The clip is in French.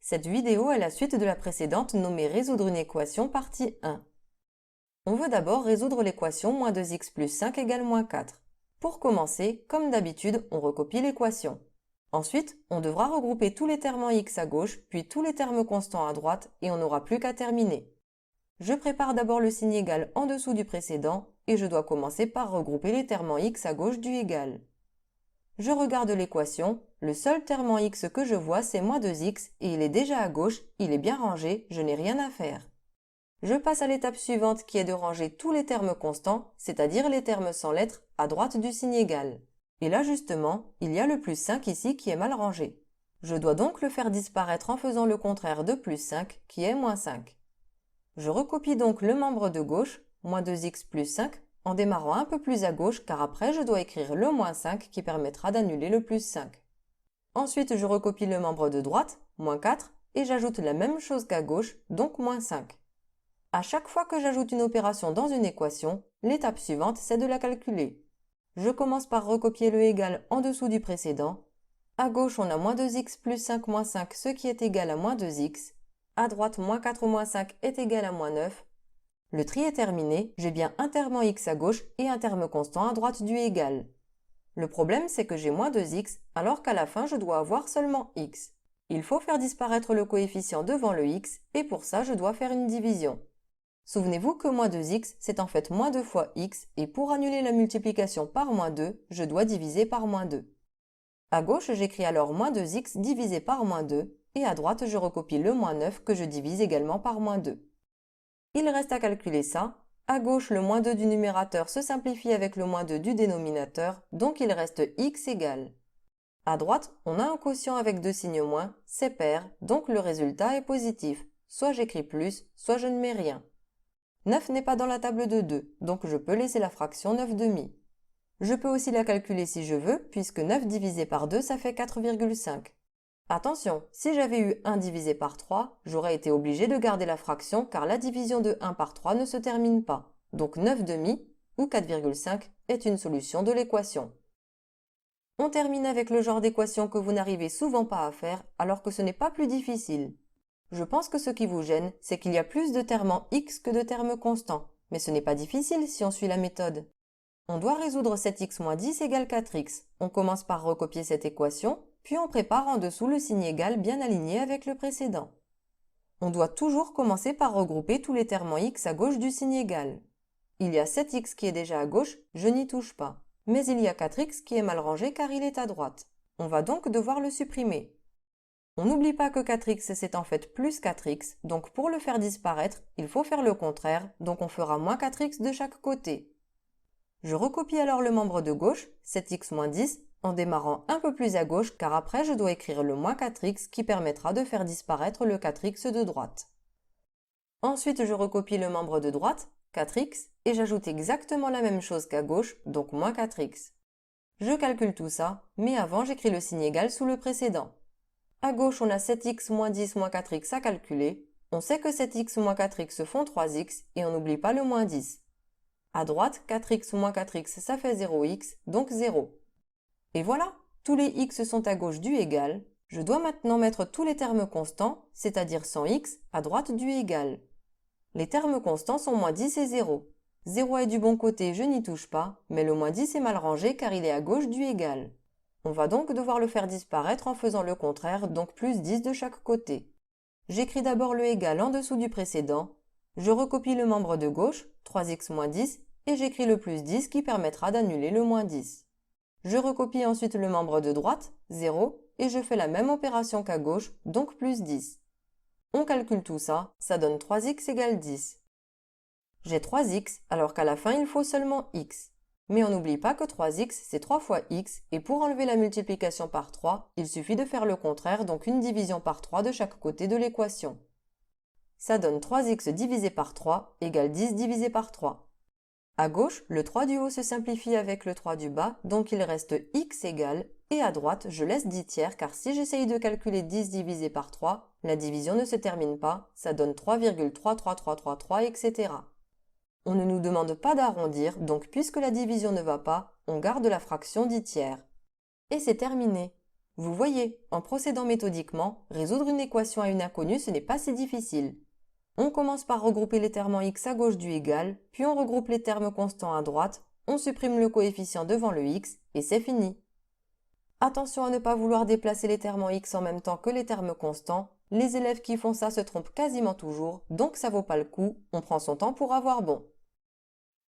Cette vidéo est la suite de la précédente nommée Résoudre une équation partie 1. On veut d'abord résoudre l'équation moins 2x plus 5 égale moins 4. Pour commencer, comme d'habitude, on recopie l'équation. Ensuite, on devra regrouper tous les termes en x à gauche, puis tous les termes constants à droite, et on n'aura plus qu'à terminer. Je prépare d'abord le signe égal en dessous du précédent, et je dois commencer par regrouper les termes en x à gauche du égal. Je regarde l'équation, le seul terme en x que je vois c'est moins 2x et il est déjà à gauche, il est bien rangé, je n'ai rien à faire. Je passe à l'étape suivante qui est de ranger tous les termes constants, c'est-à-dire les termes sans lettres, à droite du signe égal. Et là justement, il y a le plus 5 ici qui est mal rangé. Je dois donc le faire disparaître en faisant le contraire de plus 5 qui est moins 5. Je recopie donc le membre de gauche, moins 2x plus 5, en démarrant un peu plus à gauche car après je dois écrire le moins 5 qui permettra d'annuler le plus 5. Ensuite je recopie le membre de droite, moins 4, et j'ajoute la même chose qu'à gauche, donc moins 5. À chaque fois que j'ajoute une opération dans une équation, l'étape suivante c'est de la calculer. Je commence par recopier le égal en dessous du précédent. À gauche on a moins 2x plus 5 moins 5 ce qui est égal à moins 2x. À droite moins 4 moins 5 est égal à moins 9. Le tri est terminé, j'ai bien un terme en x à gauche et un terme constant à droite du égal. Le problème c'est que j'ai moins 2x alors qu'à la fin je dois avoir seulement x. Il faut faire disparaître le coefficient devant le x et pour ça je dois faire une division. Souvenez-vous que moins 2x c'est en fait moins 2 fois x et pour annuler la multiplication par moins 2, je dois diviser par moins 2. À gauche j'écris alors moins 2x divisé par moins 2 et à droite je recopie le moins 9 que je divise également par moins 2. Il reste à calculer ça. À gauche, le moins 2 du numérateur se simplifie avec le moins 2 du dénominateur, donc il reste x égale. À droite, on a un quotient avec deux signes moins, c'est pair, donc le résultat est positif. Soit j'écris plus, soit je ne mets rien. 9 n'est pas dans la table de 2, donc je peux laisser la fraction 9 demi. Je peux aussi la calculer si je veux, puisque 9 divisé par 2, ça fait 4,5. Attention, si j'avais eu 1 divisé par 3, j'aurais été obligé de garder la fraction car la division de 1 par 3 ne se termine pas. Donc 9 demi, ou 4,5, est une solution de l'équation. On termine avec le genre d'équation que vous n'arrivez souvent pas à faire alors que ce n'est pas plus difficile. Je pense que ce qui vous gêne, c'est qu'il y a plus de termes en x que de termes constants. Mais ce n'est pas difficile si on suit la méthode. On doit résoudre 7x moins 10 égale 4x. On commence par recopier cette équation, puis on prépare en dessous le signe égal bien aligné avec le précédent. On doit toujours commencer par regrouper tous les termes en x à gauche du signe égal. Il y a 7x qui est déjà à gauche, je n'y touche pas. Mais il y a 4x qui est mal rangé car il est à droite. On va donc devoir le supprimer. On n'oublie pas que 4x c'est en fait plus 4x, donc pour le faire disparaître, il faut faire le contraire, donc on fera moins 4x de chaque côté. Je recopie alors le membre de gauche, 7x moins 10, en démarrant un peu plus à gauche car après je dois écrire le moins 4x qui permettra de faire disparaître le 4x de droite. Ensuite je recopie le membre de droite, 4x, et j'ajoute exactement la même chose qu'à gauche, donc moins 4x. Je calcule tout ça, mais avant j'écris le signe égal sous le précédent. À gauche on a 7x moins 10 moins 4x à calculer, on sait que 7x moins 4x font 3x et on n'oublie pas le moins 10. À droite, 4x moins 4x, ça fait 0x, donc 0. Et voilà, tous les x sont à gauche du égal. Je dois maintenant mettre tous les termes constants, c'est-à-dire sans x, à droite du égal. Les termes constants sont moins 10 et 0. 0 est du bon côté, je n'y touche pas, mais le moins 10 est mal rangé car il est à gauche du égal. On va donc devoir le faire disparaître en faisant le contraire, donc plus 10 de chaque côté. J'écris d'abord le égal en dessous du précédent. Je recopie le membre de gauche, 3x moins 10, et j'écris le plus 10 qui permettra d'annuler le moins 10. Je recopie ensuite le membre de droite, 0, et je fais la même opération qu'à gauche, donc plus 10. On calcule tout ça, ça donne 3x égale 10. J'ai 3x, alors qu'à la fin il faut seulement x. Mais on n'oublie pas que 3x c'est 3 fois x, et pour enlever la multiplication par 3, il suffit de faire le contraire, donc une division par 3 de chaque côté de l'équation. Ça donne 3x divisé par 3 égale 10 divisé par 3. À gauche, le 3 du haut se simplifie avec le 3 du bas, donc il reste x égale, et à droite, je laisse 10 tiers car si j'essaye de calculer 10 divisé par 3, la division ne se termine pas, ça donne 3,33333, etc. On ne nous demande pas d'arrondir, donc puisque la division ne va pas, on garde la fraction 10 tiers. Et c'est terminé. Vous voyez, en procédant méthodiquement, résoudre une équation à une inconnue, ce n'est pas si difficile. On commence par regrouper les termes en x à gauche du égal, puis on regroupe les termes constants à droite, on supprime le coefficient devant le x, et c'est fini. Attention à ne pas vouloir déplacer les termes en x en même temps que les termes constants. Les élèves qui font ça se trompent quasiment toujours, donc ça vaut pas le coup, on prend son temps pour avoir bon.